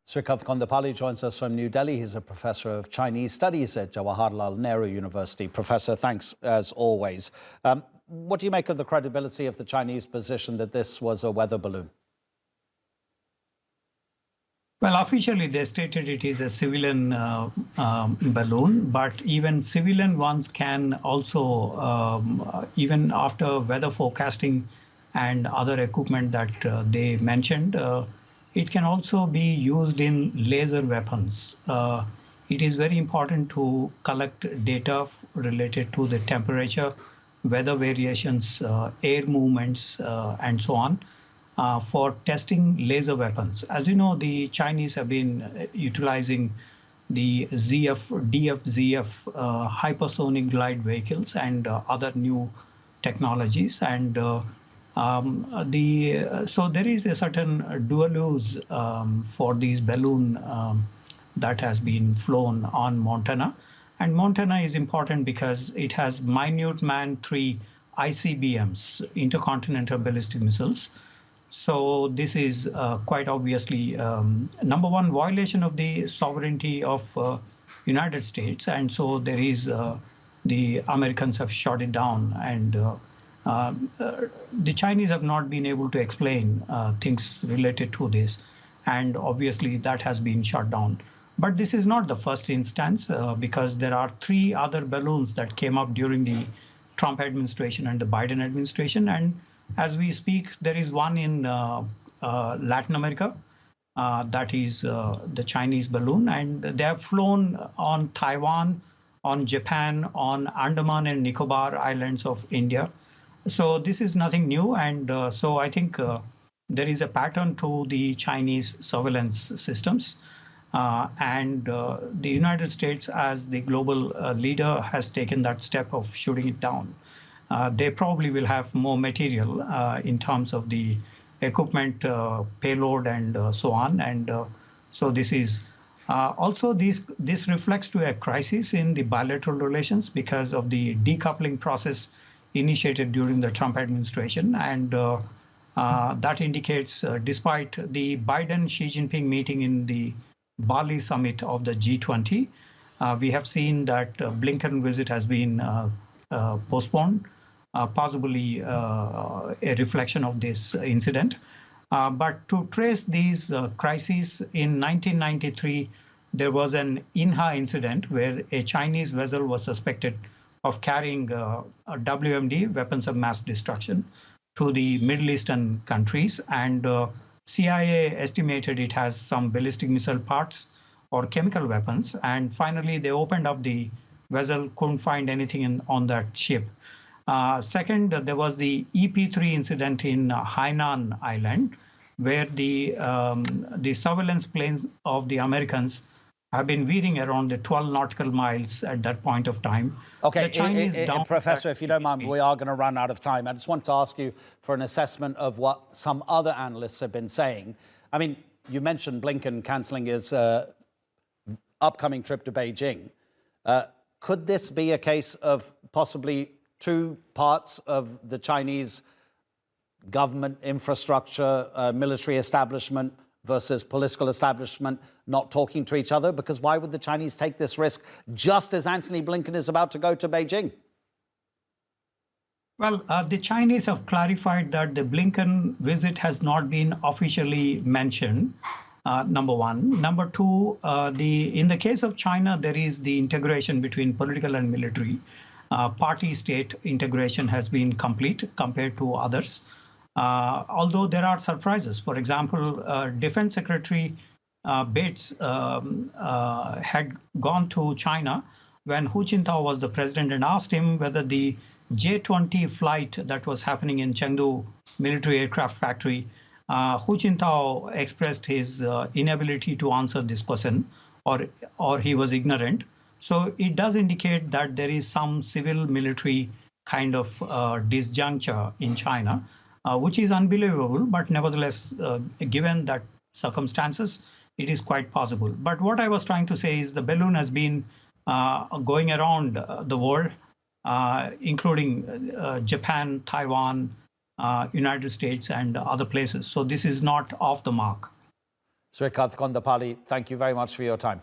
Srikant Kondapalli joins us from New Delhi. He's a professor of Chinese studies at Jawaharlal Nehru University. Professor, thanks as always. What do you make of the credibility of the Chinese position that this was a weather balloon? Well, officially they stated it is a civilian balloon, but even civilian ones can also, even after weather forecasting and other equipment that they mentioned, it can also be used in laser weapons. It is very important to collect data related to the temperature, weather variations, air movements, and so on. For testing laser weapons. As you know, the Chinese have been utilizing the DF-ZF hypersonic glide vehicles and other new technologies. And so there is a certain dual use for these balloon that has been flown on Montana. And Montana is important because it has minute man-3 ICBMs, intercontinental ballistic missiles. So this is quite obviously, number one, violation of the sovereignty of United States. And so there is, the Americans have shot it down. And the Chinese have not been able to explain things related to this. And obviously that has been shot down. But this is not the first instance because there are 3 other balloons that came up during the Trump administration and the Biden administration. And as we speak, there is one in Latin America, that is the Chinese balloon, and they have flown on Taiwan, on Japan, on Andaman and Nicobar Islands of India. So this is nothing new, and so I think there is a pattern to the Chinese surveillance systems, and the United States, as the global leader, has taken that step of shooting it down. They probably will have more material in terms of the equipment, payload, and so on. And so this is also this reflects to a crisis in the bilateral relations because of the decoupling process initiated during the Trump administration. And that indicates, despite the Biden-Xi Jinping meeting in the Bali summit of the G20, we have seen that Blinken visit has been postponed. Possibly a reflection of this incident. But to trace these crises, in 1993, there was an Inha incident where a Chinese vessel was suspected of carrying WMD, weapons of mass destruction, to the Middle Eastern countries. And CIA estimated it has some ballistic missile parts or chemical weapons. And finally, they opened up the vessel, couldn't find anything on that ship. Second, there was the EP-3 incident in Hainan Island, where the surveillance planes of the Americans have been veering around the 12 nautical miles at that point of time. Okay, Professor, if you don't mind, we are going to run out of time. I just want to ask you for an assessment of what some other analysts have been saying. I mean, you mentioned Blinken cancelling his upcoming trip to Beijing. Could this be a case of possibly 2 parts of the Chinese government infrastructure, military establishment versus political establishment not talking to each other? Because why would the Chinese take this risk just as Antony Blinken is about to go to Beijing? Well, the Chinese have clarified that the Blinken visit has not been officially mentioned, number one. Number two, in the case of China, there is the integration between political and military. Party-state integration has been complete compared to others, although there are surprises. For example, Defense Secretary Bates had gone to China when Hu Jintao was the president and asked him whether the J-20 flight that was happening in Chengdu military aircraft factory, Hu Jintao expressed his inability to answer this question, or he was ignorant. So it does indicate that there is some civil-military kind of disjuncture in China, which is unbelievable, but nevertheless, given that circumstances, it is quite possible. But what I was trying to say is the balloon has been going around the world, including Japan, Taiwan, United States, and other places. So this is not off the mark. Srikant Kondapalli, thank you very much for your time.